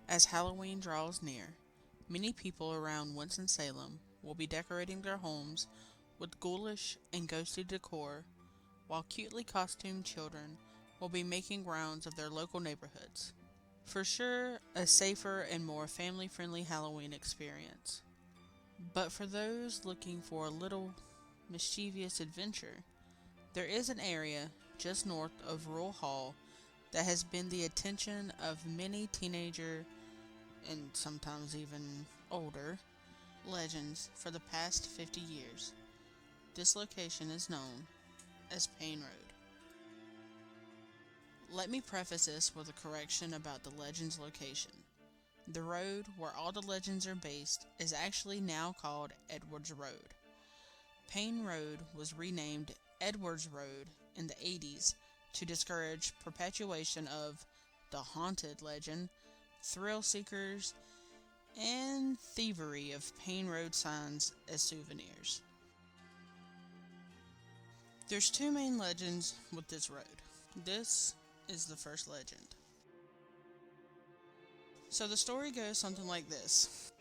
As Halloween draws near, many people around Winston-Salem will be decorating their homes with ghoulish and ghostly decor, while cutely costumed children will be making rounds of their local neighborhoods. For sure, a safer and more family friendly Halloween experience. But for those looking for a little mischievous adventure, there is an area just north of Rural Hall that has been the attention of many teenager and sometimes even older legends for the past 50 years. This location is known as Payne Road. Let me preface this with a correction about the legend's location. The road where all the legends are based is actually now called Edwards Road. Payne Road was renamed Edwards Road in the 80s to discourage perpetuation of the haunted legend, thrill seekers, and thievery of Payne Road signs as souvenirs. There's two main legends with this road. This is the first legend. So the story goes something like this.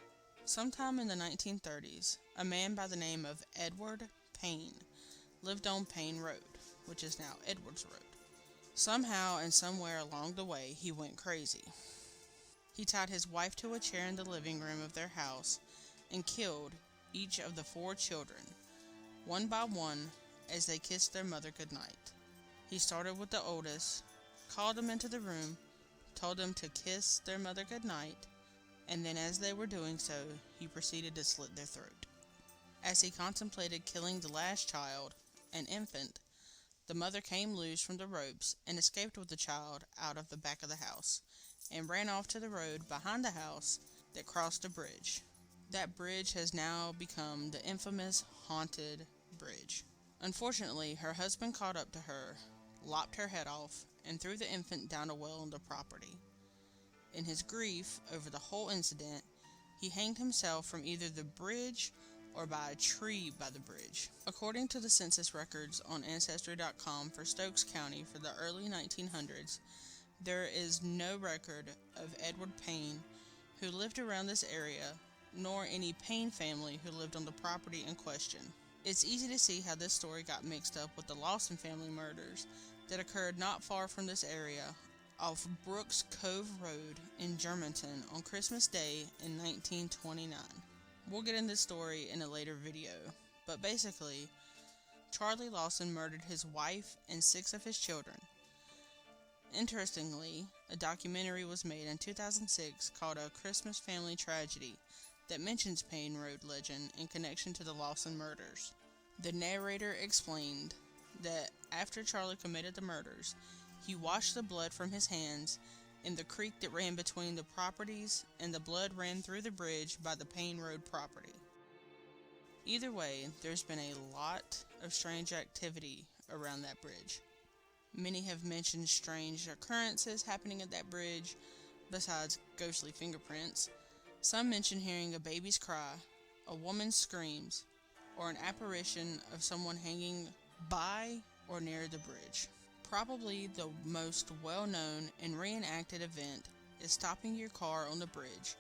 Sometime in the 1930s, a man by the name of Edward Payne lived on Payne Road, which is now Edwards Road. Somehow and somewhere along the way, he went crazy. He tied his wife to a chair in the living room of their house and killed each of the four children, one by one, as they kissed their mother goodnight. He started with the oldest, called them into the room, told them to kiss their mother goodnight, and then as they were doing so, he proceeded to slit their throat. As he contemplated killing the last child, an infant, the mother came loose from the ropes and escaped with the child out of the back of the house and ran off to the road behind the house that crossed a bridge. That bridge has now become the infamous haunted bridge. Unfortunately, her husband caught up to her, lopped her head off, and threw the infant down a well on the property. In his grief over the whole incident, he hanged himself from either the bridge or by a tree by the bridge. According to the census records on Ancestry.com for Stokes County for the early 1900s, there is no record of Edward Payne, who lived around this area, nor any Payne family who lived on the property in question. It's easy to see how this story got mixed up with the Lawson family murders that occurred not far from this area off Brooks Cove Road in Germantown on Christmas Day in 1929. We'll get into this story in a later video, but basically, Charlie Lawson murdered his wife and 6 of his children. Interestingly, a documentary was made in 2006 called A Christmas Family Tragedy that mentions Payne Road legend in connection to the Lawson murders. The narrator explained that after Charlie committed the murders, he washed the blood from his hands in the creek that ran between the properties, and the blood ran through the bridge by the Payne Road property. Either way, there's been a lot of strange activity around that bridge. Many have mentioned strange occurrences happening at that bridge, besides ghostly fingerprints. Some mention hearing a baby's cry, a woman's screams, or an apparition of someone hanging by or near the bridge. Probably the most well-known and reenacted event is stopping your car on the bridge,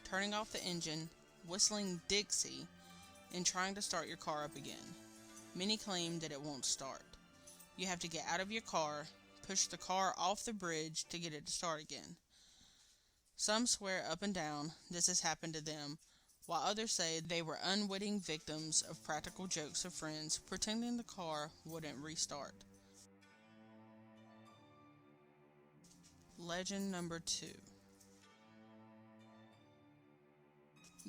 turning off the engine, whistling Dixie, and trying to start your car up again. Many claim that it won't start. You have to get out of your car, push the car off the bridge to get it to start again. Some swear up and down this has happened to them, while others say they were unwitting victims of practical jokes of friends pretending the car wouldn't restart. Legend number 2.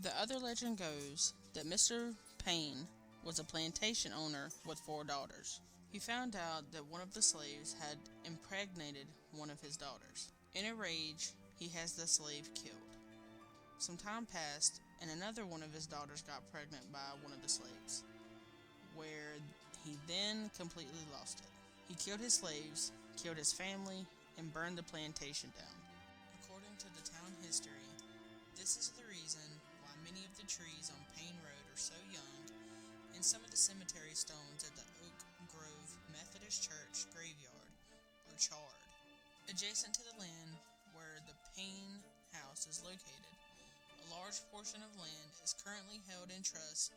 The other legend goes that Mr. Payne was a plantation owner with 4 daughters. He found out that one of the slaves had impregnated one of his daughters. In a rage, he has the slave killed. Some time passed, and another one of his daughters got pregnant by one of the slaves, where he then completely lost it. He killed his slaves, killed his family, and burned the plantation down. According to the town history, this is the reason why many of the trees on Payne Road are so young, and some of the cemetery stones at the Oak Grove Methodist Church graveyard are charred. Adjacent to the land where the Payne house is located. A large portion of land is currently held in trust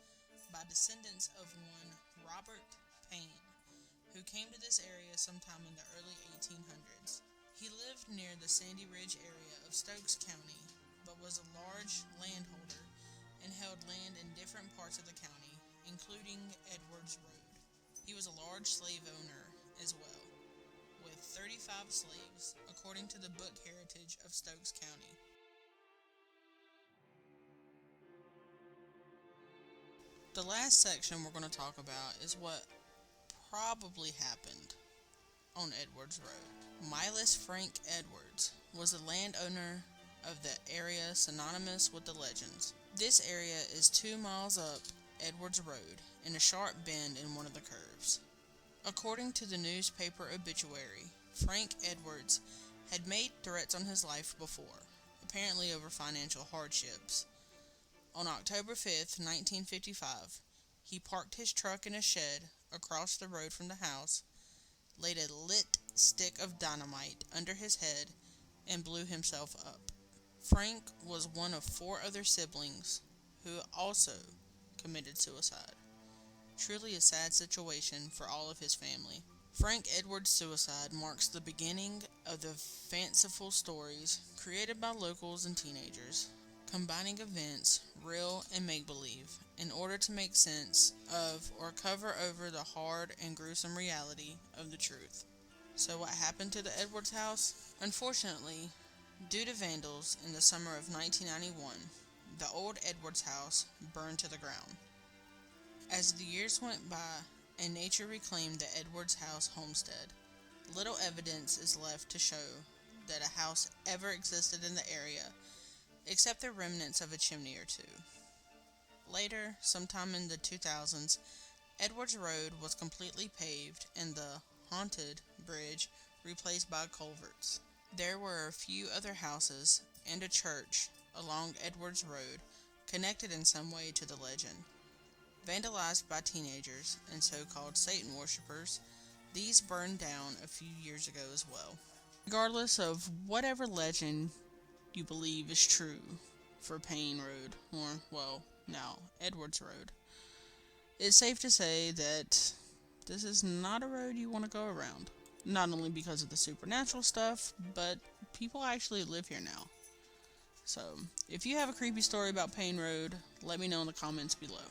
by descendants of one Robert Payne, who came to this area sometime in the early 1800s. He lived near the Sandy Ridge area of Stokes County, but was a large landholder and held land in different parts of the county, including Edwards Road. He was a large slave owner as well, with 35 slaves, according to the Book Heritage of Stokes County. The last section we're going to talk about is what probably happened on Edwards Road. Milas Frank Edwards was a landowner of the area synonymous with the legends. This area is 2 miles up Edwards Road in a sharp bend in one of the curves. According to the newspaper obituary, Frank Edwards had made threats on his life before, apparently over financial hardships. On October 5th, 1955, he parked his truck in a shed across the road from the house, laid a lit stick of dynamite under his head, and blew himself up. Frank was one of 4 other siblings who also committed suicide. Truly a sad situation for all of his family. Frank Edwards' suicide marks the beginning of the fanciful stories created by locals and teenagers, combining events, real and make-believe, in order to make sense of or cover over the hard and gruesome reality of the truth. So what happened to the Edwards house? Unfortunately, due to vandals in the summer of 1991, the old Edwards house burned to the ground. As the years went by and nature reclaimed the Edwards house homestead, little evidence is left to show that a house ever existed in the area, except the remnants of a chimney or two. Later, sometime in the 2000s, Edwards Road was completely paved and the haunted bridge replaced by culverts. There were a few other houses and a church along Edwards Road connected in some way to the legend. Vandalized by teenagers and so-called Satan worshippers, these burned down a few years ago as well. Regardless of whatever legend you believe is true for Payne Road, or, well, now Edwards Road, it's safe to say that this is not a road you want to go around. Not only because of the supernatural stuff, but people actually live here now. So, if you have a creepy story about Payne Road, let me know in the comments below.